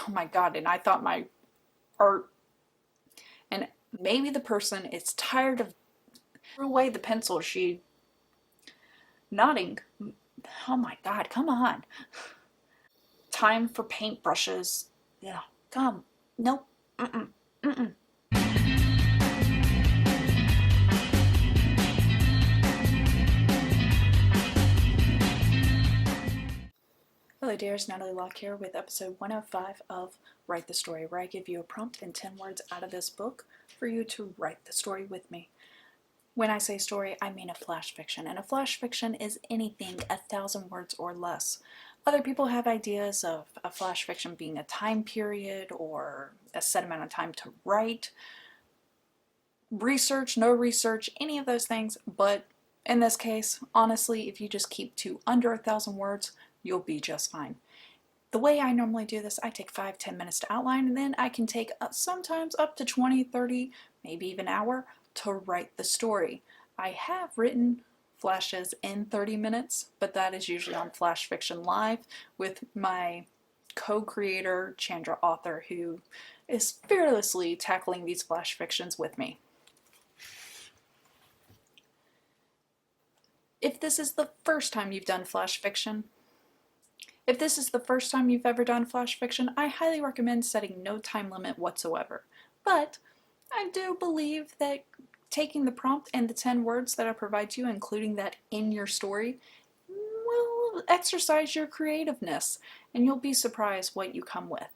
oh my God, and I thought my art, and maybe the person is tired of threw away the pencil. She nodding. Oh my God, come on. Time for paintbrushes. Yeah, come. Nope. Mm-mm. Mm-mm. Hello dears, Natalie Locke here with episode 105 of Write the Story, where I give you a prompt and 10 words out of this book for you to write the story with me. When I say story, I mean a flash fiction, and a flash fiction is anything 1,000 words or less. Other people have ideas of a flash fiction being a time period or a set amount of time to write, research, no research, any of those things, but in this case, honestly, if you just keep to under 1,000 words, you'll be just fine. The way I normally do this, I take 5-10 minutes to outline, and then I can take sometimes up to 20, 30, maybe even an hour to write the story. I have written flashes in 30 minutes, but that is usually on Flash Fiction Live with my co-creator, Chandra Author, who is fearlessly tackling these flash fictions with me. If this is the first time you've done flash fiction, if this is the first time you've ever done flash fiction, I highly recommend setting no time limit whatsoever. But I do believe that taking the prompt and the 10 words that I provide you, including that in your story, will exercise your creativeness, and you'll be surprised what you come with.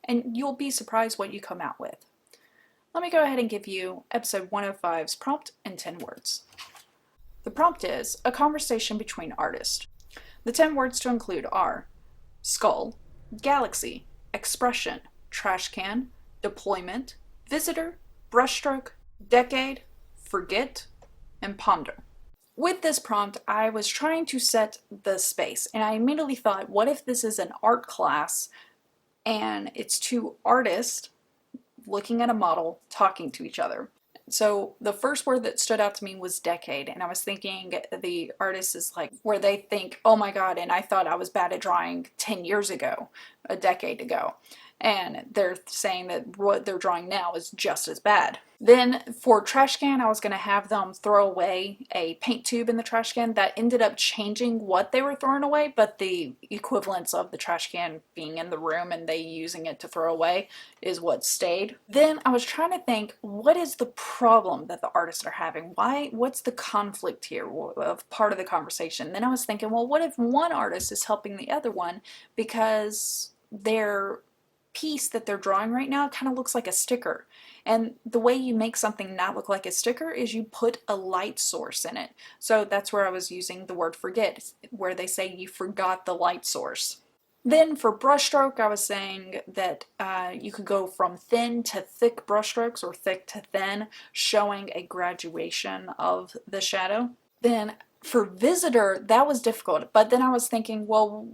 And you'll be surprised what you come out with. Let me go ahead and give you episode 105's prompt and 10 words. The prompt is a conversation between artists. The 10 words to include are skull, galaxy, expression, trash can, deployment, visitor, brushstroke, decade, forget, and ponder. With this prompt, I was trying to set the space, and I immediately thought, what if this is an art class and it's two artists looking at a model talking to each other? So the first word that stood out to me was decade, and I was thinking the artist is like where they think, oh my God, and I thought I was bad at drawing 10 years ago, a decade ago. And they're saying that what they're drawing now is just as bad. Then for trash can, I was going to have them throw away a paint tube in the trash can. That ended up changing what they were throwing away, but the equivalence of the trash can being in the room and they using it to throw away is what stayed. Then I was trying to think, what is the problem that the artists are having? What's the conflict here of part of the conversation? Then I was thinking, well, what if one artist is helping the other one because their piece that they're drawing right now kind of looks like a sticker, and the way you make something not look like a sticker is you put a light source in it. So that's where I was using the word forget, where they say you forgot the light source. Then for brushstroke, I was saying that you could go from thin to thick brushstrokes or thick to thin, showing a graduation of the shadow. Then for visitor, that was difficult, but then I was thinking, well,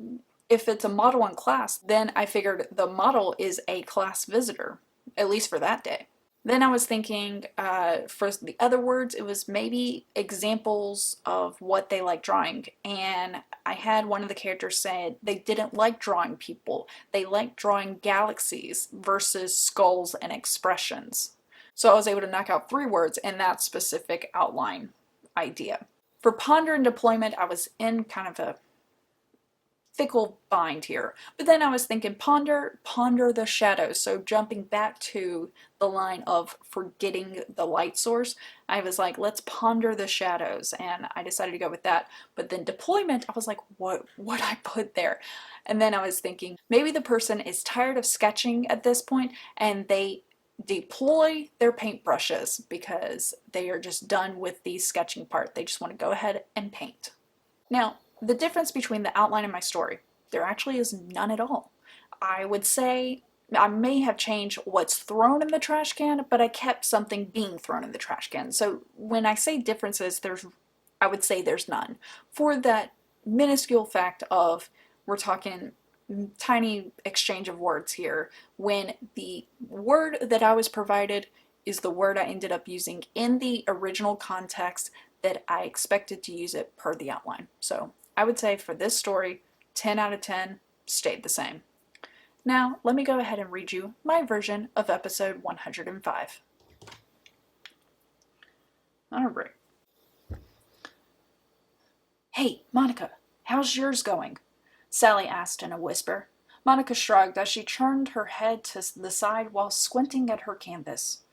if it's a model in class, then I figured the model is a class visitor, at least for that day. Then I was thinking for the other words, it was maybe examples of what they like drawing. And I had one of the characters said they didn't like drawing people. They liked drawing galaxies versus skulls and expressions. So I was able to knock out 3 words in that specific outline idea. For ponder and deployment, I was in kind of a fickle bind here. But then I was thinking ponder the shadows. So jumping back to the line of forgetting the light source, I was like, let's ponder the shadows, and I decided to go with that. But then deployment, I was like, what I put there? And then I was thinking maybe the person is tired of sketching at this point and they deploy their paintbrushes because they are just done with the sketching part. They just want to go ahead and paint. Now, the difference between the outline and my story, there actually is none at all. I would say I may have changed what's thrown in the trash can, but I kept something being thrown in the trash can. So when I say differences, I would say there's none. For that minuscule fact of we're talking tiny exchange of words here, when the word that I was provided is the word I ended up using in the original context that I expected to use it per the outline. So I would say for this story, 10 out of 10 stayed the same. Now, let me go ahead and read you my version of episode 105. Alright. Hey, Monica, how's yours going? Sally asked in a whisper. Monica shrugged as she turned her head to the side while squinting at her canvas.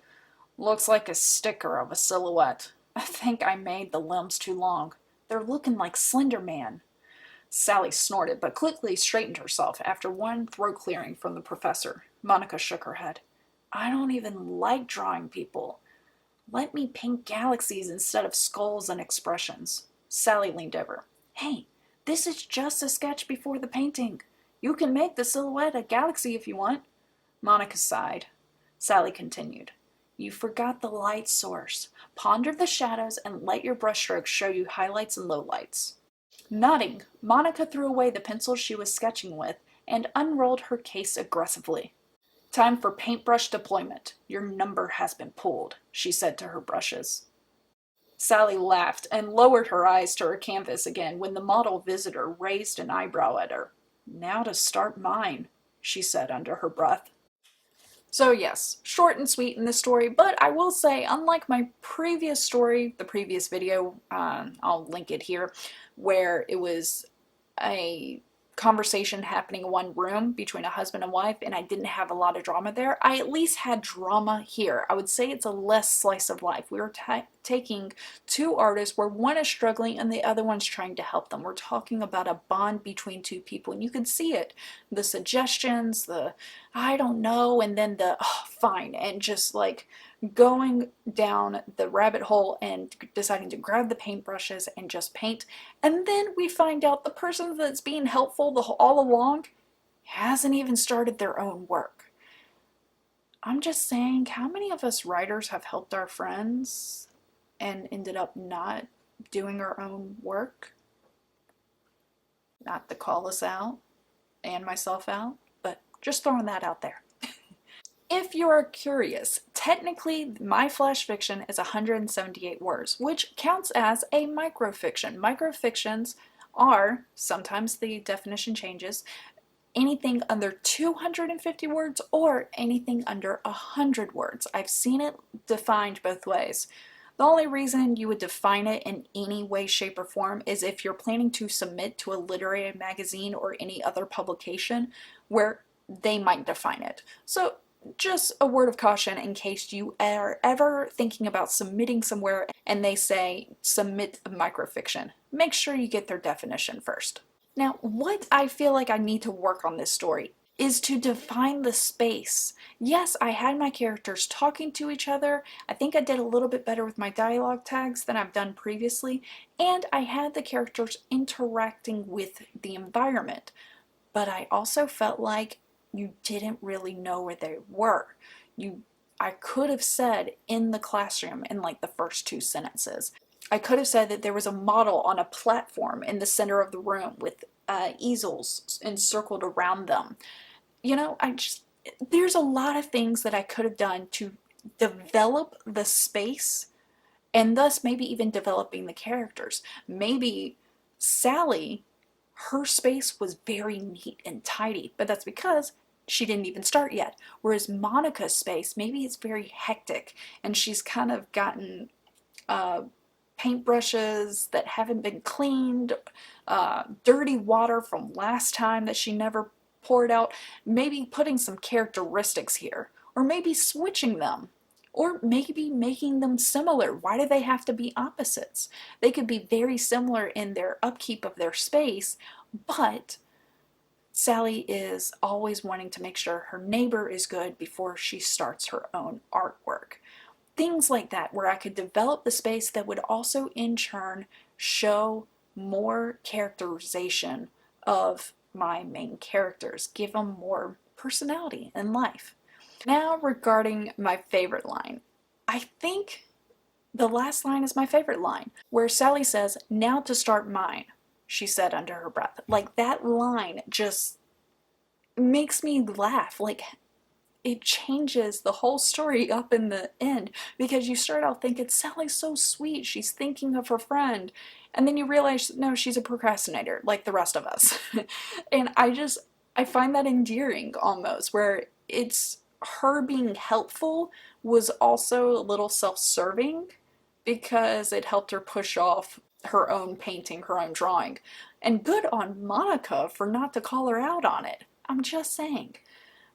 Looks like a sticker of a silhouette. I think I made the limbs too long. They're looking like Slender Man. Sally snorted, but quickly straightened herself after one throat clearing from the professor. Monica shook her head. I don't even like drawing people. Let me paint galaxies instead of skulls and expressions. Sally leaned over. Hey, this is just a sketch before the painting. You can make the silhouette a galaxy if you want. Monica sighed. Sally continued. You forgot the light source. Ponder the shadows and let your brushstrokes show you highlights and lowlights. Nodding, Monica threw away the pencil she was sketching with and unrolled her case aggressively. Time for paintbrush deployment. Your number has been pulled, she said to her brushes. Sally laughed and lowered her eyes to her canvas again when the model visitor raised an eyebrow at her. Now to start mine, she said under her breath. So yes, short and sweet in this story, but I will say, unlike my previous story, the previous video, I'll link it here, where it was a conversation happening in one room between a husband and wife, and I didn't have a lot of drama there. I at least had drama here. I would say it's a less slice of life. We were taking two artists where one is struggling and the other one's trying to help them. We're talking about a bond between two people, and you can see it. The suggestions, the I don't know, and then the fine, and just like going down the rabbit hole and deciding to grab the paintbrushes and just paint. And then we find out the person that's being helpful all along hasn't even started their own work. I'm just saying, how many of us writers have helped our friends and ended up not doing our own work? Not to call us out and myself out, but just throwing that out there. If you are curious, technically my flash fiction is 178 words, which counts as a microfiction. Microfictions are, sometimes the definition changes, anything under 250 words or anything under 100 words. I've seen it defined both ways. The only reason you would define it in any way, shape, or form is if you're planning to submit to a literary magazine or any other publication where they might define it. So just a word of caution in case you are ever thinking about submitting somewhere and they say submit a microfiction. Make sure you get their definition first. Now, what I feel like I need to work on this story is to define the space. Yes, I had my characters talking to each other. I think I did a little bit better with my dialogue tags than I've done previously, and I had the characters interacting with the environment. But I also felt like you didn't really know where they were. I could have said in the classroom in like the first two sentences. I could have said that there was a model on a platform in the center of the room with easels encircled around them. You know, there's a lot of things that I could have done to develop the space and thus maybe even developing the characters. Maybe Sally, her space was very neat and tidy, but that's because she didn't even start yet. Whereas Monica's space, maybe it's very hectic and she's kind of gotten paintbrushes that haven't been cleaned, dirty water from last time that she never poured out, maybe putting some characteristics here, or maybe switching them, or maybe making them similar. Why do they have to be opposites? They could be very similar in their upkeep of their space, but Sally is always wanting to make sure her neighbor is good before she starts her own artwork. Things like that, where I could develop the space that would also in turn show more characterization of my main characters, give them more personality and life. Now regarding my favorite line. I think the last line is my favorite line, where Sally says, "Now to start mine," she said under her breath. Like, that line just makes me laugh. Like, it changes the whole story up in the end, because you start out thinking Sally's so sweet, she's thinking of her friend, and then you realize no, she's a procrastinator like the rest of us. And I find that endearing almost, where it's her being helpful was also a little self-serving because it helped her push off her own painting, her own drawing. And good on Monica for not to call her out on it. I'm just saying.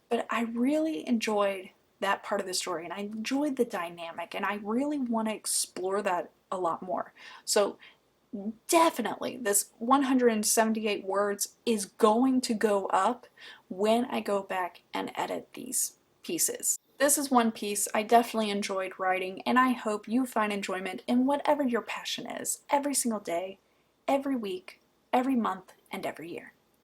But I really enjoyed that part of the story and I enjoyed the dynamic and I really want to explore that a lot more. So definitely this 178 words is going to go up when I go back and edit these pieces. This is one piece I definitely enjoyed writing, and I hope you find enjoyment in whatever your passion is every single day, every week, every month, and every year.